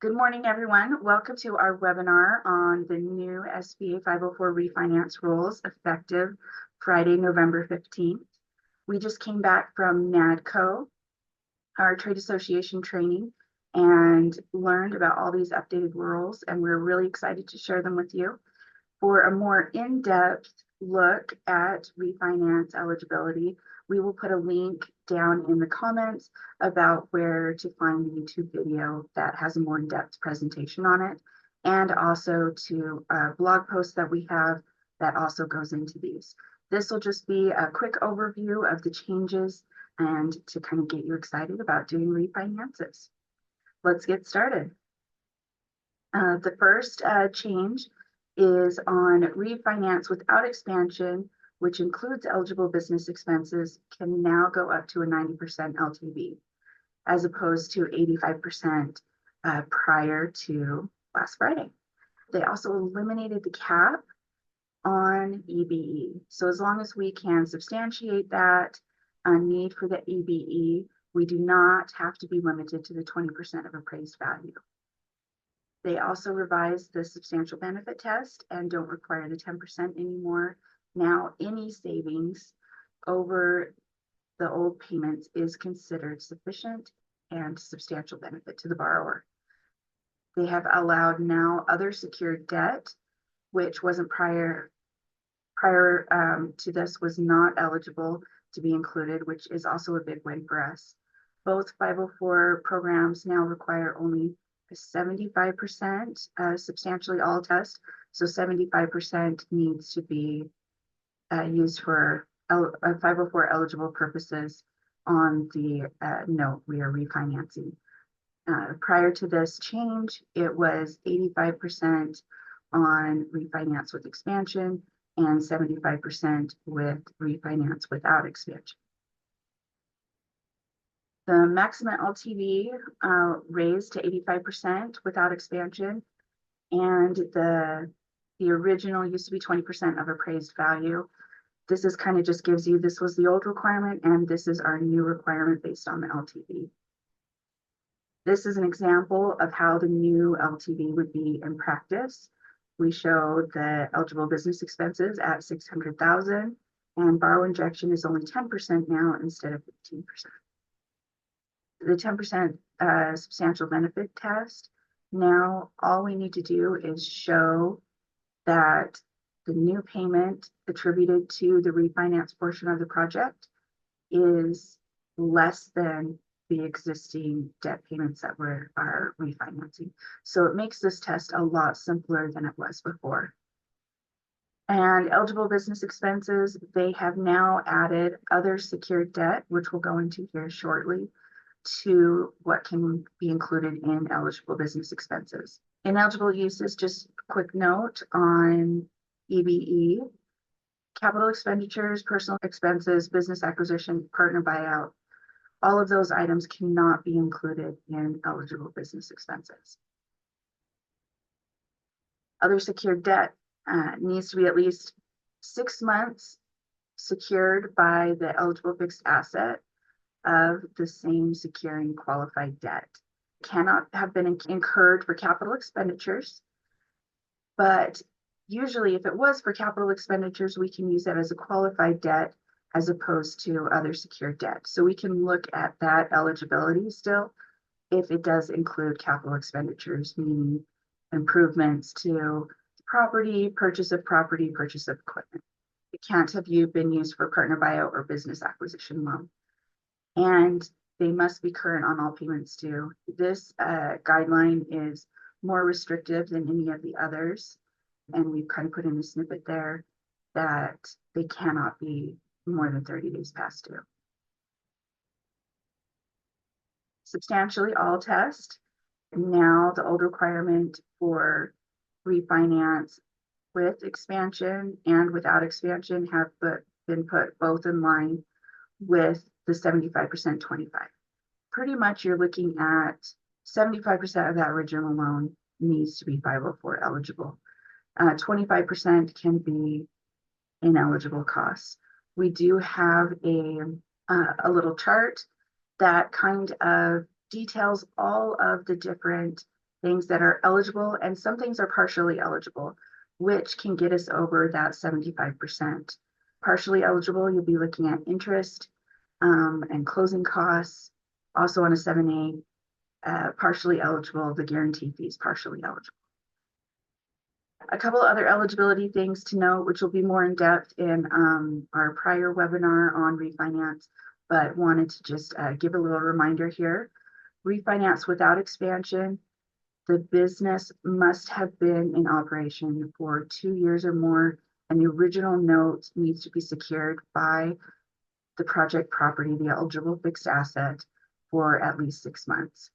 Good morning, everyone. Welcome to our webinar on the new SBA 504 refinance rules effective Friday, November 15th. We just came back from NADCO, our trade association training, and learned about all these updated rules, and we're really excited to share them with you. For a more in-depth look at refinance eligibility, we will put a link down in the comments about where to find the YouTube video that has a more in-depth presentation on it, and also to a blog post that we have that also goes into these. This will just be a quick overview of the changes and to kind of get you excited about doing refinances. Let's get started. The first change is on refinance without expansion, which includes eligible business expenses, can now go up to a 90% LTV, as opposed to 85% prior to last Friday. They also eliminated the cap on EBE. So as long as we can substantiate that need for the EBE, we do not have to be limited to the 20% of appraised value. They also revised the substantial benefit test and don't require the 10% anymore. Now, any savings over the old payments is considered sufficient and substantial benefit to the borrower. They have allowed now other secured debt, which wasn't prior to this, was not eligible to be included, which is also a big win for us. Both 504 programs now require only a 75% substantially all test. So 75% needs to be used for 504 eligible purposes on the note we are refinancing. Prior to this change, it was 85% on refinance with expansion and 75% with refinance without expansion. The maximum LTV raised to 85% without expansion, and the original used to be 20% of appraised value. This is kind of just gives you, this was the old requirement, and this is our new requirement based on the LTV. This is an example of how the new LTV would be in practice. We showed the eligible business expenses at $600,000, and borrow injection is only 10% now instead of 15%. The 10% substantial benefit test, now all we need to do is show that the new payment attributed to the refinance portion of the project is less than the existing debt payments that we are refinancing. So it makes this test a lot simpler than it was before. And eligible business expenses, they have now added other secured debt, which we'll go into here shortly, to what can be included in eligible business expenses. Ineligible uses, just a quick note on EBE, capital expenditures, personal expenses, business acquisition, partner buyout, all of those items cannot be included in eligible business expenses. Other secured debt needs to be at least 6 months secured by the eligible fixed asset of the same securing qualified debt. Cannot have been incurred for capital expenditures, but usually if it was for capital expenditures, we can use that as a qualified debt as opposed to other secured debt. So we can look at that eligibility still if it does include capital expenditures, meaning improvements to property, purchase of equipment. It can't have been used for partner buyout or business acquisition loan. And they must be current on all payments due. This guideline is more restrictive than any of the others. And we've kind of put in a snippet there that they cannot be more than 30 days past due. Substantially all test. Now the old requirement for refinance with expansion and without expansion have been put both in line with the 75%, 25. Pretty much you're looking at 75% of that original loan needs to be 504 eligible. 25% can be ineligible costs. We do have a little chart that kind of details all of the different things that are eligible, and some things are partially eligible, which can get us over that 75%. Partially eligible, you'll be looking at interest and closing costs. Also on a 7A, partially eligible, the guarantee fee is partially eligible. A couple other eligibility things to note, which will be more in depth in our prior webinar on refinance, but wanted to just give a little reminder here. Refinance without expansion, the business must have been in operation for 2 years or more, and the original note needs to be secured by the project property, the eligible fixed asset, for at least 6 months.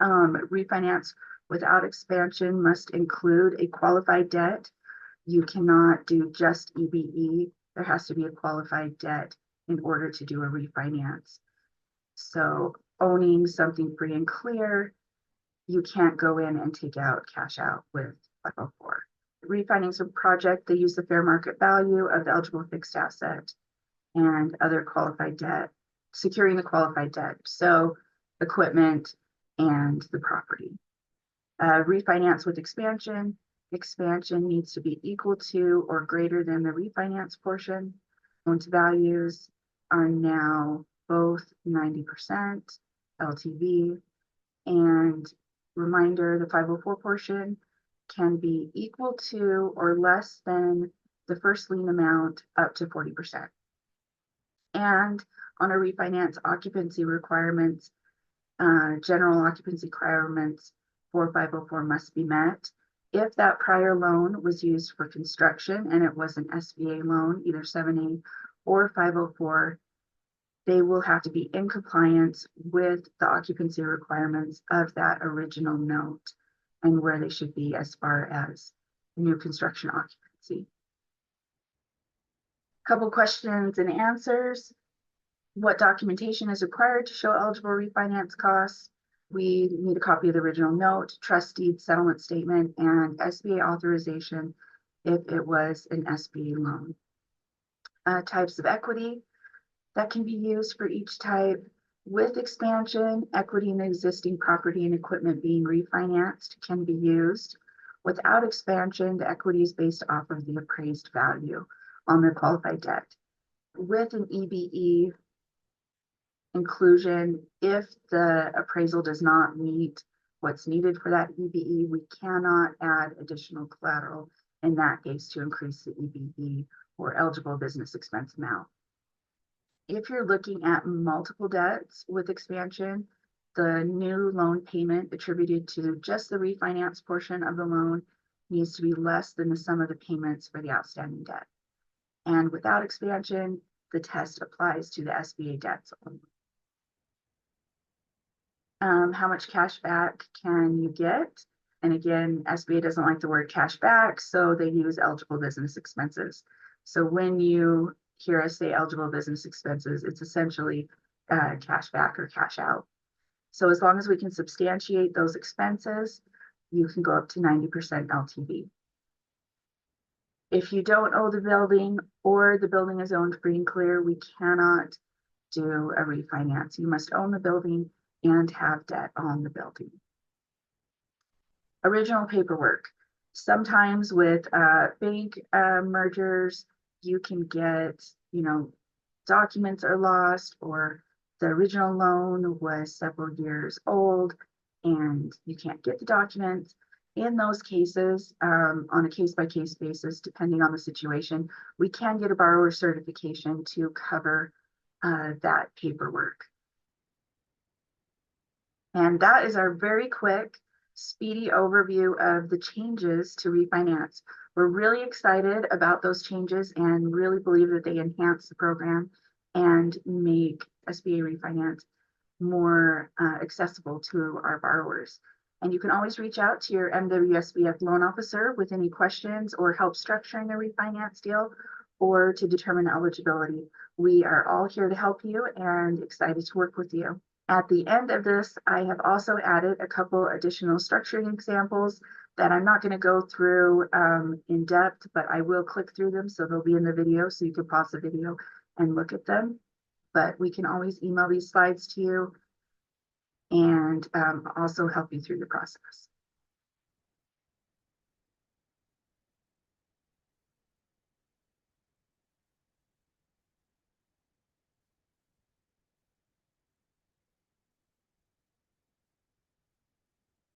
Refinance without expansion must include a qualified debt. You cannot do just EBE. There has to be a qualified debt in order to do a refinance. So owning something free and clear, you can't go in and take out cash out with 504. Refinancing project, they use the fair market value of the eligible fixed asset and other qualified debt, securing the qualified debt. So equipment and the property. Refinance with expansion. Expansion needs to be equal to or greater than the refinance portion. Loan to values are now both 90% LTV. And reminder, the 504 portion can be equal to or less than the first lien amount up to 40%. And on a refinance, occupancy requirements, general occupancy requirements for 504 must be met. If that prior loan was used for construction and it was an SBA loan, either 7A or 504, they will have to be in compliance with the occupancy requirements of that original note and where they should be as far as new construction occupancy. Couple questions and answers. What documentation is required to show eligible refinance costs? We need a copy of the original note, trust deed, settlement statement, and SBA authorization if it was an SBA loan. Types of equity that can be used for each type. With expansion, equity in the existing property and equipment being refinanced can be used. Without expansion, the equity is based off of the appraised value on the qualified debt. With an EBE inclusion, if the appraisal does not meet what's needed for that EBE, we cannot add additional collateral in that case to increase the EBE or eligible business expense amount. If you're looking at multiple debts with expansion, the new loan payment attributed to just the refinance portion of the loan needs to be less than the sum of the payments for the outstanding debt. And without expansion, the test applies to the SBA debts only. How much cash back can you get? And again, SBA doesn't like the word cash back, so they use eligible business expenses. So when you hear us say eligible business expenses, it's essentially cash back or cash out. So as long as we can substantiate those expenses, you can go up to 90% LTV. If you don't owe the building or the building is owned free and clear, we cannot do a refinance. You must own the building and have debt on the building. Original paperwork. Sometimes with bank mergers, you can get, documents are lost, or the original loan was several years old and you can't get the documents. In those cases, on a case-by-case basis, depending on the situation, we can get a borrower certification to cover that paperwork. And that is our very quick, speedy overview of the changes to refinance. We're really excited about those changes and really believe that they enhance the program and make SBA refinance more accessible to our borrowers. And you can always reach out to your MWSBF loan officer with any questions or help structuring a refinance deal or to determine eligibility. We are all here to help you and excited to work with you. At the end of this, I have also added a couple additional structuring examples that I'm not going to go through in depth, but I will click through them, so they'll be in the video, so you can pause the video and look at them. But we can always email these slides to you. and also help you through the process.